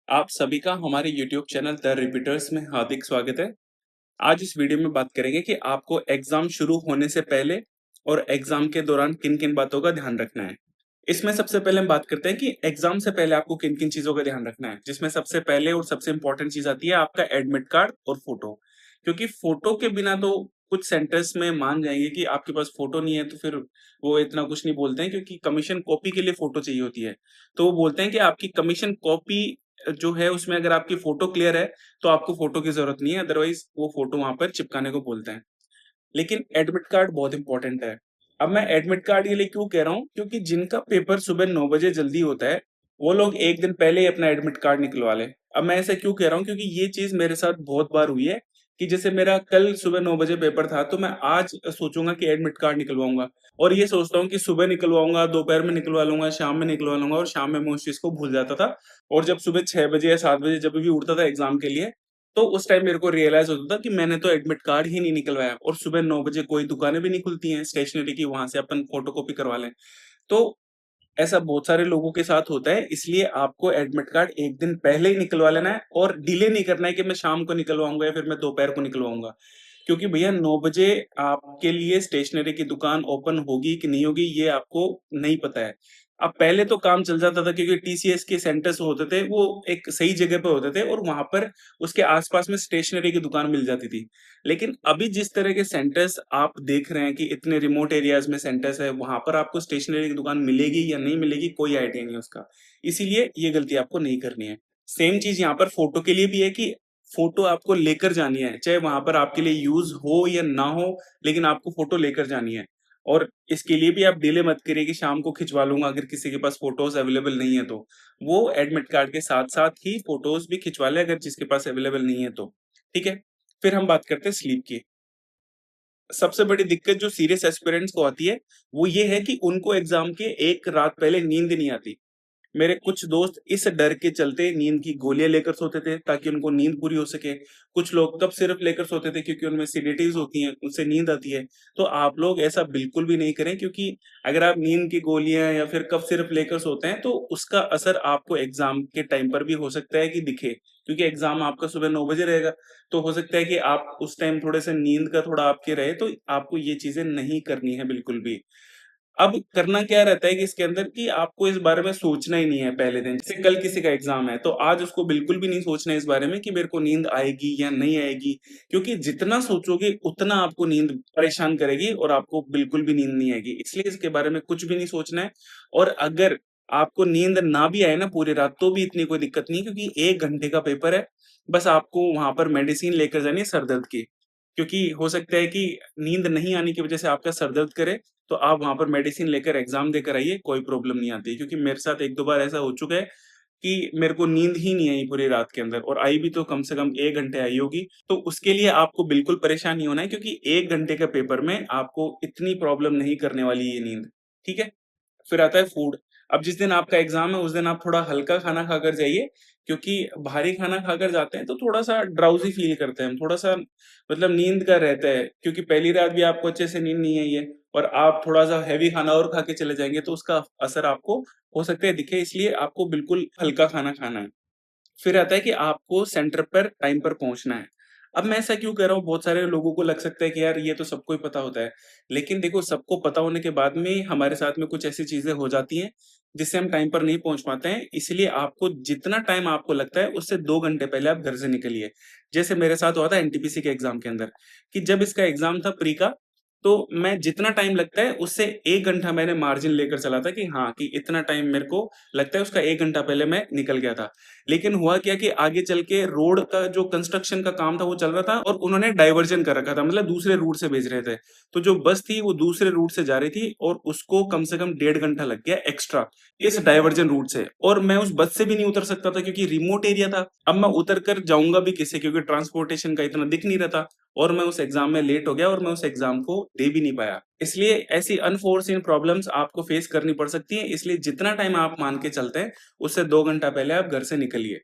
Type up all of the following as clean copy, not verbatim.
आप सभी का हमारे YouTube चैनल द रिपीटर्स में हार्दिक स्वागत है। आज इस वीडियो में बात करेंगे कि आपको एग्जाम शुरू होने से पहले और एग्जाम के दौरान किन-किन बातों का ध्यान रखना है। इसमें सबसे पहले हम बात करते हैं कि एग्जाम से पहले आपको किन-किन चीज़ों का ध्यान रखना है, जिसमें सबसे पहले और सबसे इम्पोर्टेंट चीज़ आती है आपका एडमिट कार्ड और फोटो। क्योंकि फोटो के बिना तो कुछ सेंटर्स में मान जाएँगे कि आपके पास फोटो नहीं है तो फिर वो इतना कुछ नहीं बोलते हैं क्योंकि कमीशन कॉपी के लिए फोटो चाहिए होती है। तो वो बोलते हैं कि आपकी कमीशन कॉपी जो है उसमें अगर आपकी फोटो क्लियर है तो आपको फोटो की ज़रूरत नहीं है, अदरवाइज़ वो फोटो वहाँ पर चिपकाने को बोलते हैं। लेकिन एडमिट कार्ड बहुत इम्पोर्टेंट है। अब मैं एडमिट कार्ड के लिए क्यों कह रहा हूँ? क्योंकि जिनका पेपर सुबह 9 बजे जल्दी होता है, वो लोग 1 दिन पहले ही अपना एडमिट कार्ड निकलवा लें। अब मैं ऐसा क्यों कह रहा हूँ? क्योंकि ये चीज़ मेरे साथ बहुत बार हुई है कि जैसे मेरा कल सुबह 9 बजे पेपर था, तो मैं आज सोचूँगा कि एडमिट कार्ड निकलवाऊँगा और ये सोचता हूँ कि सुबह निकलवाऊँगा, दोपहर में निकलवा लूँगा, शाम में निकलवा लूँगा और शाम में मैं उस चीज़ को भूल जाता था और जब सुबह 6 बजे या 7 बजे जब भी उठता था एग्ज़ाम के लिए, तो उस टाइम मेरे को रियलाइज़ होता था कि मैंने तो एडमिट कार्ड ही नहीं निकलवाया और सुबह 9 बजे कोई दुकानें भी नहीं खुलती हैं स्टेशनरी की, वहाँ से अपन फ़ोटोकॉपी करवा लें। तो ऐसा बहुत सारे लोगों के साथ होता है, इसलिए आपको एडमिट कार्ड 1 दिन पहले ही निकलवा लेना है और डिले नहीं करना है कि मैं शाम को निकलवाऊँगा या फिर मैं दोपहर को निकलवाऊँगा। क्योंकि भैया 9 बजे आपके लिए स्टेशनरी की दुकान ओपन होगी कि नहीं होगी ये आपको नहीं पता है। अब पहले तो काम चल जाता था क्योंकि टीसीएस के सेंटर्स होते थे, वो एक सही जगह पे होते थे और वहाँ पर उसके आस-पास में स्टेशनरी की दुकान मिल जाती थी। लेकिन अभी जिस तरह के सेंटर्स आप देख रहे हैं कि इतने रिमोट एरियाज़ में सेंटर्स है, वहाँ पर आपको स्टेशनरी की दुकान मिलेगी या नहीं मिलेगी, कोई आइडिया नहीं है उसका। इसीलिए ये गलती आपको नहीं करनी है। सेम चीज़ यहाँ पर फ़ोटो के लिए भी है कि फ़ोटो आपको लेकर जानी है, चाहे वहाँ पर आपके लिए यूज़ हो या ना हो, लेकिन आपको फ़ोटो लेकर जानी है। और इसके लिए भी आप डिले मत करिए कि शाम को खिंचवा लूँगा अगर किसी के पास फ़ोटोज़ अवेलेबल नहीं है तो। वो एडमिट कार्ड के साथ-साथ ही फ़ोटोज़ भी खिंचवा ले अगर जिसके पास अवेलेबल नहीं है तो। ठीक है? फिर हम बात करते हैं स्लीप की। सबसे बड़ी दिक्कत जो सीरियस एस्पिरेंट्स को आती है, वो ये है कि उनको एग्ज़ाम के 1 रात पहले नींद नहीं आती। मेरे कुछ दोस्त इस डर के चलते नींद की गोलियाँ लेकर सोते थे ताकि उनको नींद पूरी हो सके। कुछ लोग कफ सिरप लेकर सोते थे क्योंकि उनमें सेडेटिव्स होती हैं, उससे नींद आती है। तो आप लोग ऐसा बिल्कुल भी नहीं करें क्योंकि अगर आप नींद की गोलियाँ या फिर कफ सिरप लेकर सोते हैं तो उसका असर आपको एग्ज़ाम के टाइम पर भी हो सकता है कि दिखे। क्योंकि एग्ज़ाम आपका सुबह 9 बजे रहेगा, तो हो सकता है कि आप उस टाइम थोड़े-से नींद का थोड़ा आपके रहे, तो आपको ये चीज़ें नहीं करनी है बिल्कुल भी। अब करना क्या रहता है कि इसके अंदर कि आपको इस बारे में सोचना ही नहीं है पहले दिन। जैसे कल किसी का एग्ज़ाम है, तो आज उसको बिल्कुल भी नहीं सोचना है इस बारे में कि मेरे को नींद आएगी या नहीं आएगी। क्योंकि जितना सोचोगे उतना आपको नींद परेशान करेगी और आपको बिल्कुल भी नींद नहीं आएगी। इसलिए इसके बारे में कुछ भी नहीं सोचना है और अगर आपको नींद ना भी आए ना पूरी रात, तो भी इतनी कोई दिक्कत नहीं है क्योंकि 1 घंटे का पेपर है। बस आपको वहाँ पर मेडिसिन लेकर जानी है सर दर्द की। क्योंकि हो सकता है कि नींद नहीं आने की वज़ह से आपका सर दर्द करे, तो आप वहाँ पर मेडिसिन लेकर एग्ज़ाम देकर आइए, कोई प्रॉब्लम नहीं आती है। क्योंकि मेरे साथ 1-2 बार ऐसा हो चुका है कि मेरे को नींद ही नहीं आई पूरी रात के अंदर और आई भी तो कम से कम 1 घंटे आई होगी। तो उसके लिए आपको बिल्कुल परेशान नहीं होना है क्योंकि 1 घंटे के पेपर में आपको इतनी प्रॉब्लम नहीं करने वाली ये नींद, ठीक है? फिर आता है फूड। अब जिस दिन आपका एग्ज़ाम है उस दिन आप थोड़ा हल्का खाना खाकर जाइए, क्योंकि भारी खाना खाकर जाते हैं तो थोड़ा-सा ड्राउज़ी फ़ील करते हैं हम, थोड़ा-सा मतलब नींद का रहता है क्योंकि पहली रात भी आपको अच्छे से नींद नहीं आई है और आप थोड़ा-सा हेवी खाना और खा के चले जाएँगे तो उसका असर आपको हो सकता है दिखे, इसलिए आपको बिल्कुल हल्का खाना खाना है। फिर आता है कि आपको सेंटर पर टाइम पर पहुँचना है। अब मैं ऐसा क्यों कह रहा हूँ, बहुत सारे लोगों को लग सकता है कि यार ये तो सबको ही पता होता है। लेकिन देखो सबको पता होने के बाद में हमारे साथ में कुछ ऐसी चीज़ें हो जाती हैं, जिससे हम टाइम पर नहीं पहुँच पाते हैं। इसलिए आपको जितना टाइम आपको लगता है उससे 2 घंटे पहले आप घर से निकलिए। जैसे मेरे साथ हुआ था एनटीपीसी के एग्ज़ाम के अंदर, कि जब इसका एग्ज़ाम था प्री का, तो मैं जितना टाइम लगता है उससे 1 घंटा मैंने मार्जिन लेकर चला था कि हाँ, कि इतना टाइम मेरे को लगता है उसका 1 घंटा पहले मैं निकल गया था। लेकिन हुआ क्या कि आगे चल के रोड का जो कंस्ट्रक्शन का काम था वो चल रहा था और उन्होंने डाइवर्जन कर रखा था, मतलब दूसरे रूट से भेज रहे थे। तो जो बस थी वो दूसरे रूट से जा रही थी और उसको कम से कम 1.5 घंटा लग गया एक्स्ट्रा इस डाइवर्जन रूट से, और मैं उस बस से भी नहीं उतर सकता था क्योंकि रिमोट एरिया था। अब मैं उतर कर जाऊँगा भी किससे, क्योंकि ट्रांसपोर्टेशन का इतना दिख नहीं रहा था और मैं उस एग्ज़ाम में लेट हो गया और मैं उस एग्ज़ाम को दे भी नहीं पाया। इसलिए ऐसी अनफोर्सीन प्रॉब्लम्स आपको फेस करनी पड़ सकती हैं, इसलिए जितना टाइम आप मान के चलते हैं उससे 2 घंटा पहले आप घर से निकलिए।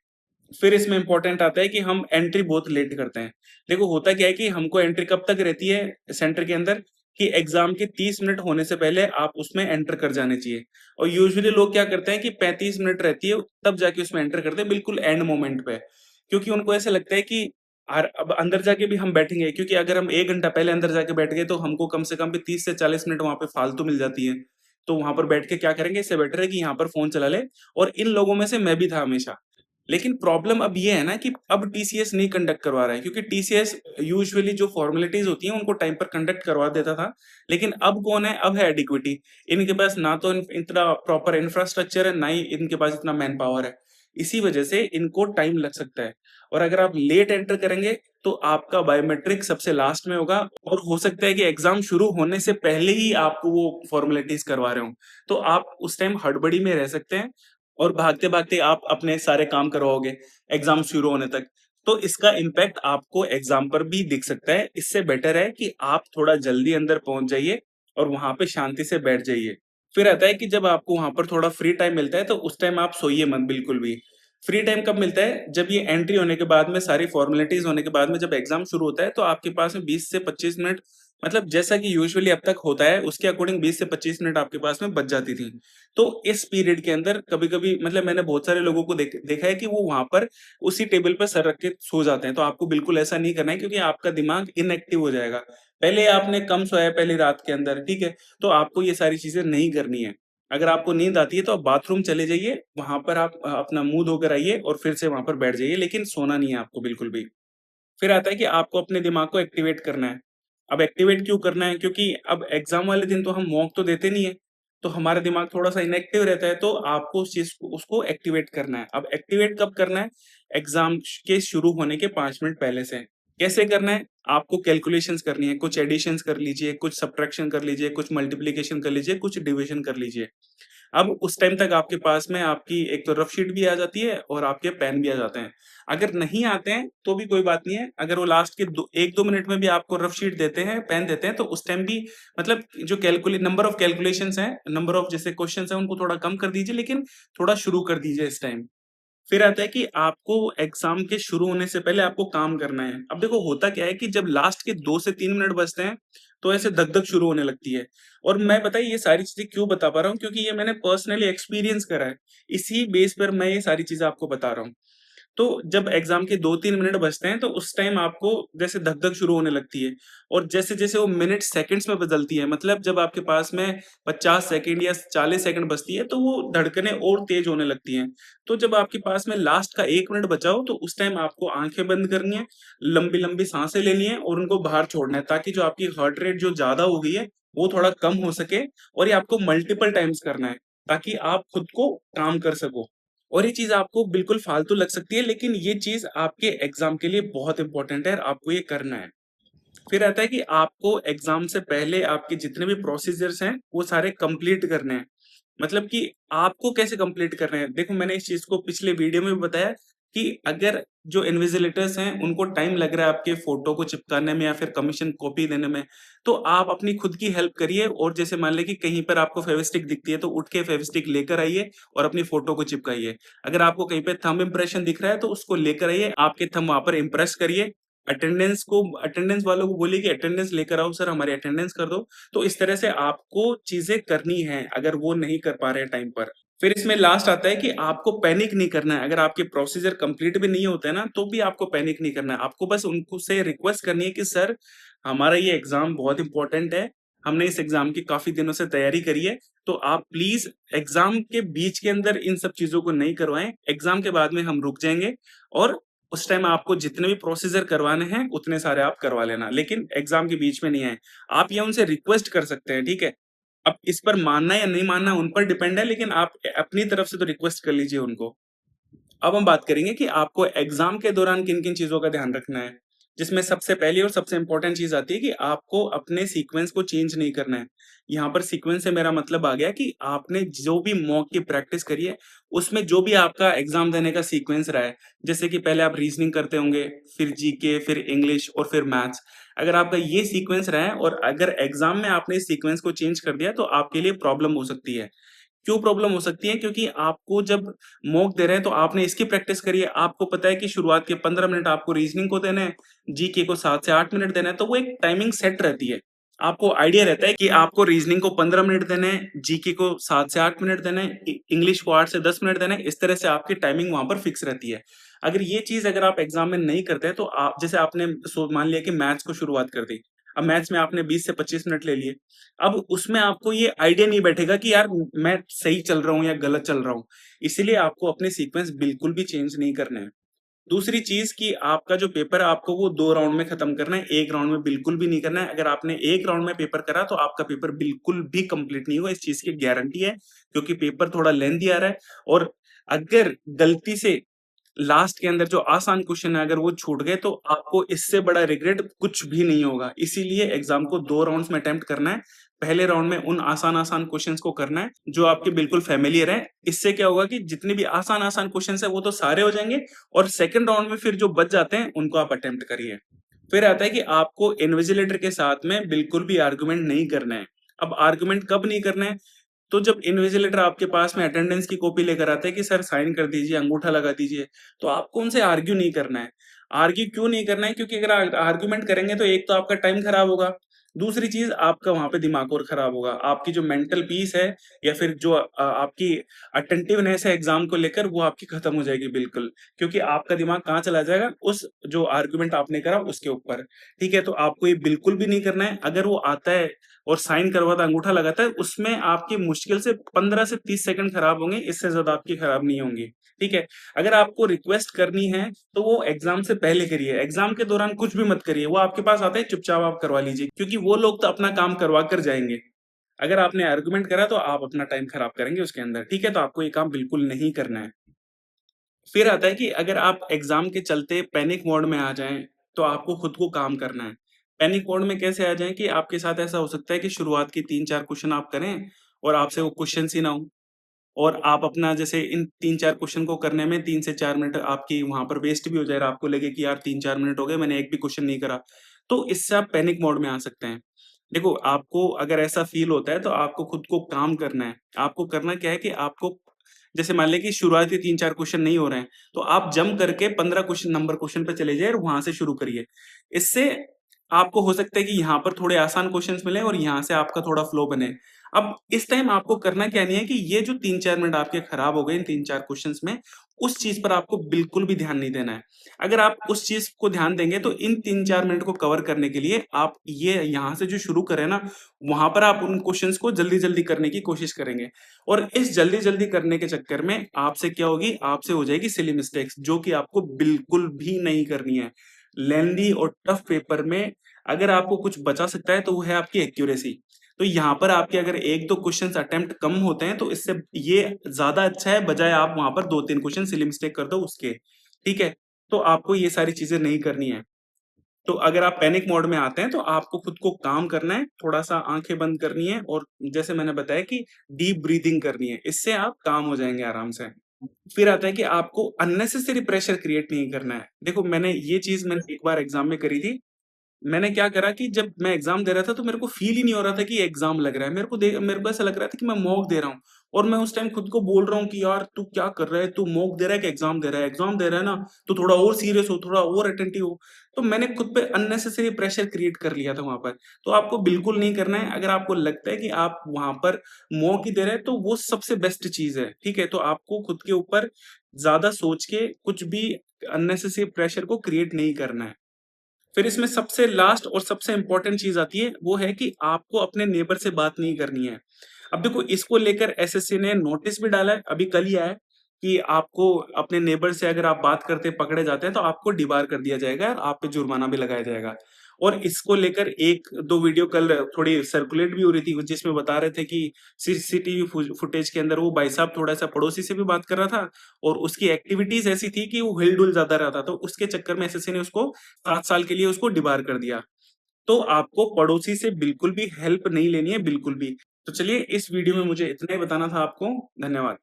फिर इसमें इम्पोर्टेंट आता है कि हम एंट्री बहुत लेट करते हैं। देखो होता क्या है कि हमको एंट्री कब तक रहती है सेंटर के अंदर, कि एग्ज़ाम के 30 मिनट होने से पहले आप उसमें एंटर कर जाने चाहिए। और यूजुअली लोग क्या करते हैं कि 35 मिनट रहती है, तब जाके उसमें एंटर करते हैं बिल्कुल एंड मोमेंट पे। क्योंकि उनको ऐसा लगता है कि अब अंदर जाके भी हम बैठेंगे, क्योंकि अगर हम 1 घंटा पहले अंदर जाके बैठ गए तो हमको कम से कम भी 30 से 40 मिनट वहाँ पे फालतू मिल जाती है। तो वहाँ पर बैठ के क्या करेंगे, इससे बेटर है कि यहाँ पर फ़ोन चला लें। और इन लोगों में से मैं भी था हमेशा। लेकिन प्रॉब्लम अब ये है ना कि अब टीसीएस नहीं कंडक्ट करवा रहा है, क्योंकि टीसीएस यूजुअली जो फॉर्मेलिटीज होती हैं उनको टाइम पर कंडक्ट करवा देता था। लेकिन अब कौन है, अब है एडिक्विटी। इनके पास ना तो इतना प्रॉपर इंफ्रास्ट्रक्चर है, ना ही इनके पास इतना मैन पावर है। इसी वजह से इनको टाइम लग सकता है। और अगर आप लेट एंटर करेंगे तो आपका बायोमेट्रिक सबसे लास्ट में होगा, और हो सकता है कि एग्जाम शुरू होने से पहले ही आपको वो फॉर्मेलिटीज करवा रहे हो। तो आप उस टाइम हड़बड़ी में रह सकते हैं, और भागते-भागते आप अपने सारे काम करवाओगे एग्ज़ाम शुरू होने तक। तो इसका इम्पैक्ट आपको एग्ज़ाम पर भी दिख सकता है। इससे बेटर है कि आप थोड़ा जल्दी अंदर पहुँच जाइए और वहाँ पे शांति से बैठ जाइए। फिर आता है कि जब आपको वहाँ पर थोड़ा फ्री टाइम मिलता है तो उस टाइम आप सोइए मत बिल्कुल भी। फ्री टाइम कब मिलता है? जब ये एंट्री होने के बाद में, सारी फ़ॉर्मेलिटीज़ होने के बाद में, जब एग्ज़ाम शुरू होता है तो आपके पास में 20 से 25 मिनट, मतलब जैसा कि यूजुअली अब तक होता है उसके अकॉर्डिंग 20 से 25 मिनट आपके पास में बच जाती थी। तो इस पीरियड के अंदर कभी-कभी, मतलब मैंने बहुत सारे लोगों को देखा है कि वो वहाँ पर उसी टेबल पे सर रख के सो जाते हैं। तो आपको बिल्कुल ऐसा नहीं करना है, क्योंकि आपका दिमाग इनएक्टिव हो जाएगा। पहले आपने कम सोया है पहली रात के अंदर, ठीक है? तो आपको ये सारी चीज़ें नहीं करनी है। अगर आपको नींद आती है तो आप बाथरूम चले जाइए, वहाँ पर आप अपना मुँह धोकर आइए और फिर से वहाँ पर बैठ जाइए, लेकिन सोना नहीं है आपको बिल्कुल भी। फिर आता है कि आपको अपने दिमाग को एक्टिवेट करना है। अब एक्टिवेट क्यों करना है? क्योंकि अब एग्ज़ाम वाले दिन तो हम मॉक तो देते नहीं है, तो हमारा दिमाग थोड़ा-सा इनएक्टिव रहता है, तो आपको उस चीज़ को, उसको एक्टिवेट करना है। अब एक्टिवेट कब करना है? एग्ज़ाम के शुरू होने के 5 मिनट पहले से। कैसे करना है? आपको कैलकुलेशंस करनी है, कुछ एडिशंस कर लीजिए, कुछ सब्ट्रैक्शन कर लीजिए, कुछ मल्टिप्लिकेशन कर लीजिए, कुछ डिविज़न कर लीजिए। अब उस टाइम तक आपके पास में आपकी एक तो रफ शीट भी आ जाती है और आपके पेन भी आ जाते हैं। अगर नहीं आते हैं तो भी कोई बात नहीं है, अगर वो लास्ट के 1-2 मिनट में भी आपको रफ शीट देते हैं, पेन देते हैं, तो उस टाइम भी, मतलब जो नंबर ऑफ कैलकुलेशंस हैं, नंबर ऑफ जैसे क्वेश्चन्स हैं, उनको थोड़ा कम कर दीजिए, लेकिन थोड़ा शुरू कर दीजिए इस टाइम। फिर आता है कि आपको एग्ज़ाम के शुरू होने से पहले आपको काम करना है। अब देखो होता क्या है कि जब लास्ट के 2 से 3 मिनट बचते हैं, तो ऐसे धक-धक शुरू होने लगती है। और मैं पता है ये सारी चीज़ें क्यों बता पा रहा हूँ, क्योंकि ये मैंने पर्सनली एक्सपीरियंस करा है। इसी बेस पर मैं ये सारी चीज़ें आपको बता रहा हूँ। तो जब एग्ज़ाम के 2-3 मिनट बचते हैं, तो उस टाइम आपको जैसे धक-धक शुरू होने लगती है, और जैसे-जैसे वो मिनट सेकंड्स में बदलती है, मतलब जब आपके पास में 50 सेकंड या 40 सेकंड बचती है, तो वो धड़कनें और तेज़ होने लगती हैं। तो जब आपके पास में लास्ट का 1 मिनट बचा हो, तो उस टाइम आपको आँखें बंद करनी है, लंबी-लंबी साँसें लेनी है और उनको बाहर छोड़ना है, ताकि जो आपकी हार्ट रेट जो ज़्यादा हो गई है, वो थोड़ा कम हो सके। और ये आपको मल्टीपल टाइम्स करना है, ताकि आप खुद को काम कर सको। और ये चीज़ आपको बिल्कुल फालतू लग सकती है, लेकिन ये चीज़ आपके एग्ज़ाम के लिए बहुत इम्पोर्टेंट है और आपको ये करना है। फिर आता है कि आपको एग्ज़ाम से पहले आपके जितने भी प्रोसीजर्स हैं, वो सारे कंप्लीट करने हैं। मतलब कि आपको कैसे कंप्लीट करने हैं? देखो, मैंने इस चीज़ को पिछले वीडियो में भी बताया कि अगर जो इन्विजिलेटर्स हैं, उनको टाइम लग रहा है आपके फ़ोटो को चिपकाने में या फिर कमीशन कॉपी देने में, तो आप अपनी खुद की हेल्प करिए। और जैसे मान लें कि कहीं पर आपको फेविस्टिक दिखती है, तो उठ के फेविस्टिक लेकर आइए और अपनी फ़ोटो को चिपकाइए। अगर आपको कहीं पे थंब इम्प्रेशन दिख रहा है, तो उसको लेकर आइए, आपके थंब वहाँ पर इम्प्रेस करिए। अटेंडेंस वालों को बोलिए कि अटेंडेंस लेकर आओ सर, हमारी अटेंडेंस कर दो। तो इस तरह से आपको चीज़ें करनी हैं, अगर वो नहीं कर पा रहे हैं टाइम पर। फिर इसमें लास्ट आता है कि आपको पैनिक नहीं करना है। अगर आपके प्रोसीजर कंप्लीट भी नहीं होते हैं ना, तो भी आपको पैनिक नहीं करना है। आपको बस उनको से रिक्वेस्ट करनी है कि सर, हमारा ये एग्ज़ाम बहुत इम्पोर्टेंट है। हमने इस एग्ज़ाम की काफ़ी दिनों से तैयारी करी है, तो आप प्लीज़ एग्ज़ाम के बीच के अंदर इन सब चीज़ों को नहीं करवाएँ। एग्ज़ाम के बाद में हम रुक जाएँगे, और उस टाइम आपको जितने भी प्रोसीजर करवाने हैं, उतने सारे आप करवा लेना। लेकिन एग्ज़ाम के बीच में नहीं आएँ। आप ये उनसे रिक्वेस्ट कर सकते हैं, ठीक है? अब इस पर मानना या नहीं मानना उन पर डिपेंड है, लेकिन आप अपनी तरफ से तो रिक्वेस्ट कर लीजिए उनको। अब हम बात करेंगे कि आपको एग्ज़ाम के दौरान किन-किन चीज़ों का ध्यान रखना है। जिसमें सबसे पहली और सबसे इम्पोर्टेंट चीज़ आती है कि आपको अपने सीक्वेंस को चेंज नहीं करना है। यहाँ पर सीक्वेंस से मेरा मतलब आ गया कि आपने जो भी मॉक की प्रैक्टिस करी है, उसमें जो भी आपका एग्ज़ाम देने का सीक्वेंस रहा है, जैसे कि पहले आप रीज़निंग करते होंगे, फिर जीके, फिर इंग्लिश और फिर मैथ्स। अगर आपका ये सीक्वेंस रहा है और अगर एग्ज़ाम में आपने इस सीक्वेंस को चेंज कर दिया, तो आपके लिए प्रॉब्लम हो सकती है। क्यों प्रॉब्लम हो सकती है? क्योंकि आपको जब मॉक दे रहे हैं, तो आपने इसकी प्रैक्टिस करी है। आपको पता है कि शुरुआत के 15 मिनट आपको रीज़निंग को देने हैं, जीके को 7 से 8 मिनट देना है, तो वो एक टाइमिंग सेट रहती है। आपको आइडिया रहता है कि आपको रीजनिंग को 15 मिनट देने हैं, जीके को 7 से 8 मिनट देने हैं, इंग्लिश को 8 से 10 मिनट देने हैं, इस तरह से आपकी टाइमिंग वहाँ पर फिक्स रहती है। अगर ये चीज़ अगर आप एग्ज़ाम में नहीं करते हैं तो आप जैसे आपने मान लिया कि मैथ्स को शुरुआत कर दी। अब मैथ्स में आपने 20 से 25 मिनट ले लिए। अब उसमें आपको ये आइडिया नहीं बैठेगा कि यार मैं सही चल रहा हूँ या गलत चल रहा हूँ। इसीलिए आपको अपने सीक्वेंस बिल्कुल भी चेंज नहीं करने हैं। दूसरी चीज़ कि आपका जो पेपर है आपको वो 2 राउंड में खत्म करना है, 1 राउंड में बिल्कुल भी नहीं करना है। अगर आपने 1 राउंड में पेपर करा तो आपका पेपर बिल्कुल भी कंप्लीट नहीं होगा, इस चीज़ की गारंटी है, क्योंकि पेपर थोड़ा लेंथी आ रहा है। और अगर गलती से लास्ट के अंदर जो आसान क्वेश्चन है अगर वो छूट गए तो आपको इससे बड़ा रिग्रेट कुछ भी नहीं होगा। इसीलिए एग्ज़ाम को 2 राउंड्स में अटेम्प्ट करना है। पहले राउंड में उन आसान-आसान क्वेश्चन्स को करना है, जो आपके बिल्कुल फ़ैमिलियर हैं। इससे क्या होगा कि जितने भी आसान-आसान क्वेश्चन्स हैं वो तो सारे हो जाएँगे और सेकंड राउंड में फिर जो बच जाते हैं उनको आप अटेम्प्ट करिए। फिर आता है कि आपको इन्विजिलेटर के साथ में बिल्कुल भी आर्गुमेंट नहीं करना है। अब आर्गुमेंट कब नहीं करना है? तो जब इन्विजिलेटर आपके पास में अटेंडेंस की कॉपी लेकर आता है कि सर साइन कर दीजिए, अंगूठा लगा दीजिए, तो आपको उनसे आर्ग्यू नहीं करना है। आर्ग्यू क्यों नहीं करना है? क्योंकि अगर आर्गुमेंट करेंगे तो एक तो आपका टाइम खराब होगा, दूसरी चीज़ आपका वहाँ पे दिमाग और खराब होगा। आपकी जो मेंटल पीस है या फिर जो आपकी अटेंटिवनेस है एग्ज़ाम को लेकर वो आपकी खत्म हो जाएगी बिल्कुल। क्योंकि आपका दिमाग कहाँ चला जाएगा? उस जो आर्गुमेंट आपने करा उसके ऊपर। ठीक है? तो आपको ये बिल्कुल भी नहीं करना है। अगर वो आता है और साइन करवाता है, अंगूठा लगाता है, उसमें आपकी मुश्किल से 15 से 30 सेकंड खराब होंगे, इससे ज़्यादा आपकी खराब नहीं होंगी, ठीक है? अगर आपको रिक्वेस्ट करनी है, तो वो एग्ज़ाम से पहले करिए, एग्ज़ाम के दौरान कुछ भी मत करिए, वो आपके पास आते हैं चुपचाप आप करवा लीजिए, क्योंकि वो लोग तो अपना काम करवा कर जाएँगे। अगर आपने आर्गुमेंट करा तो आप अपना टाइम खराब करेंगे उसके अंदर, ठीक है? तो आपको ये काम बिल्कुल नहीं करना है। फिर आता है कि अगर आप एग्ज़ाम के चलते पैनिक मोड में आ जाएँ, तो आपको खुद को काम करना है। पैनिक मोड में कैसे आ जाएँ कि आपके साथ ऐसा हो सकता है कि शुरुआत की 3-4 क्वेश्चन आप करें और आपसे वो क्वेश्चन्स ही ना हों और आप अपना जैसे इन 3-4 क्वेश्चन को करने में 3 से 4 मिनट आपकी वहाँ पर वेस्ट भी हो जाए और आपको लगे कि यार 3-4 मिनट हो गए, मैंने एक भी क्वेश्चन नहीं करा। तो इससे आप पैनिक मोड में आ सकते हैं। देखो, आपको अगर ऐसा फ़ील होता है तो आपको खुद को काम करना है। आपको करना क्या है कि आपको जैसे मान लें कि शुरुआती 3-4 क्वेश्चन नहीं हो रहे हैं, तो आप जंप करके 15 क्वेश्चन पे चले जाइए और वहाँ से शुरू करिए। इससे आपको हो सकता है कि यहाँ पर थोड़े आसान क्वेश्चन्स मिलें और यहाँ से आपका थोड़ा फ्लो बने। अब इस टाइम आपको करना क्या नहीं है कि ये जो 3-4 मिनट आपके खराब हो गए इन 3-4 क्वेश्चन्स में, उस चीज़ पर आपको बिल्कुल भी ध्यान नहीं देना है। अगर आप उस चीज़ को ध्यान देंगे तो इन 3-4 मिनट को कवर करने के लिए आप ये यहाँ से जो शुरू करें ना, वहाँ पर आप उन क्वेश्चन्स को जल्दी-जल्दी करने की कोशिश करेंगे। और इस जल्दी-जल्दी करने के चक्कर में आपसे क्या होगी, आपसे हो जाएगी सिली मिस्टेक्स, जो कि आपको बिल्कुल भी नहीं करनी है। लेंथी और टफ पेपर में अगर आपको कुछ बचा सकता है तो वो है आपकी एक्यूरेसी। तो यहाँ पर आपके अगर 1-2 क्वेश्चन्स अटेम्प्ट कम होते हैं तो इससे ये ज़्यादा अच्छा है बजाए आप वहाँ पर 2-3 क्वेश्चन सिली मिस्टेक कर दो उसके, ठीक है? तो आपको ये सारी चीज़ें नहीं करनी है। तो अगर आप पैनिक मोड में आते हैं तो आपको खुद को काम करना है, थोड़ा-सा आँखें बंद करनी है और जैसे मैंने बताया कि डीप ब्रीथिंग करनी है, इससे आप काम हो जाएँगे आराम से। फिर आता है कि आपको अननेसेसरी प्रेशर क्रिएट नहीं करना है। देखो, मैंने ये चीज़ मैंने एक बार एग्ज़ाम में करी थी। मैंने क्या करा कि जब मैं एग्ज़ाम दे रहा था तो मेरे को फ़ील ही नहीं हो रहा था कि एग्ज़ाम लग रहा है। मेरे को ऐसा लग रहा था कि मैं मॉक दे रहा हूँ और मैं उस टाइम खुद को बोल रहा हूँ कि यार तू क्या कर रहा है? तू मॉक दे रहा है कि एग्ज़ाम दे रहा है? एग्ज़ाम दे रहा है ना, तो थोड़ा और सीरियस हो, थोड़ा और अटेंटिव हो। तो मैंने खुद पे अननेसेसरी प्रेशर क्रिएट कर लिया था वहाँ पर। तो आपको बिल्कुल नहीं करना है। अगर आपको लगता है कि आप वहाँ पर मॉक ही दे रहे हैं तो वो सबसे बेस्ट चीज़ है, ठीक है? तो आपको खुद के ऊपर ज़्यादा सोच के कुछ भी अननेसेसरी प्रेशर को क्रिएट नहीं करना है। फिर इसमें सबसे लास्ट और सबसे इम्पोर्टेंट चीज़ आती है, वो है कि आपको अपने नेबर से बात नहीं करनी है। अब देखो, इसको लेकर एसएससी ने नोटिस भी डाला है, अभी कल ही आया है, कि आपको अपने नेबर से अगर आप बात करते पकड़े जाते हैं तो आपको डिबार कर दिया जाएगा, आप पे जुर्माना भी लगाया जाएगा। और इसको लेकर 1-2 वीडियो कल थोड़ी सर्कुलेट भी हो रही थी जिसमें बता रहे थे कि सीसीटीवी फुटेज के अंदर वो भाई साहब थोड़ा-सा पड़ोसी से भी बात कर रहा था और उसकी एक्टिविटीज़ ऐसी थी कि वो हिल-डुल ज़्यादा रहा था, तो उसके चक्कर में एसएससी ने उसको 7 साल के लिए उसको डिबार कर दिया। तो आपको पड़ोसी से बिल्कुल भी हेल्प नहीं लेनी है, बिल्कुल भी। तो चलिए, इस वीडियो में मुझे इतना ही बताना था आपको। धन्यवाद।